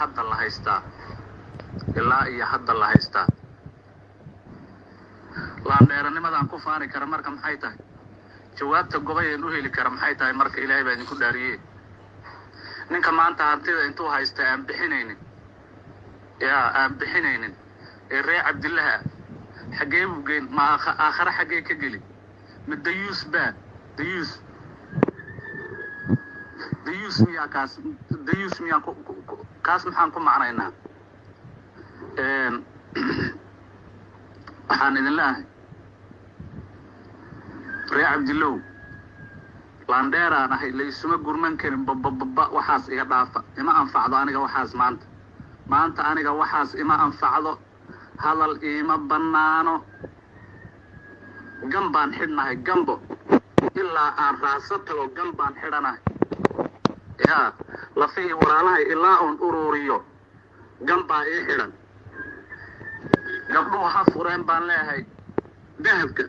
hadda la haystaa laandheeranimadaan ku faani kara marka maxay tahay jawaabta gobayeen u heli kara maxay tahay marka ilaahay baa idinku dhaariyay ninka maanta hantida intuu haysta aan bixinaynin ee ree Cabdillaah xagee u geyn ma aakhira xagee ka geli mid dayuus miyaa kaas maxaan ku macnaynaa waxaan idin leeyahay ree Cabdillow laandheeraan ahay la isuma gurman karin waxaas iga dhaafa ima anfacdo aniga waxaas maanta aniga waxaas ima anfacdo hadal ima bannaano gambaan xidhnahay gambo ilaa aan raaso tago gambaan xidhanahay lafihii walaalahay ilaa uun ururiyo gambaa ii xidhan gabdhuhu ha fureen baan leeyahay dahabka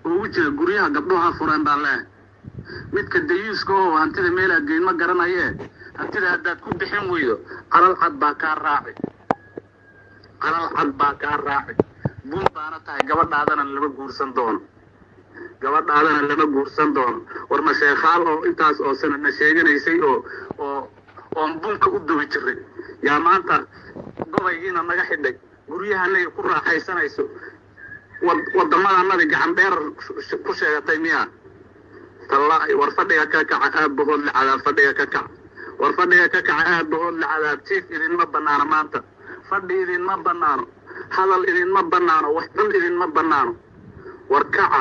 ugu jira guryaha gabdhuhu ha fureen baan leeyahay midka dayuuska oo hantida meelaa geyn ma garanayee hantida haddaad ku bixin weydo qalal cad baa kaa raaci bun baana tahay gabadhaadana lama guursan doono war ma sheekhaal oo intaas oo sanadna sheeganaysay oon bunka u dubi jiray yaa maanta gobaygiina naga xidhay guryahanay ku raaxaysanayso wadamadanadi gacan dheer ku sheegatay miyaa tallaahi war fadhiga ka kaca aabahood la cadaab jiif idinma bannaano maanta fadhi idinma bannaano hadal idinma bannaano wax dhan idinma bannaano war kaca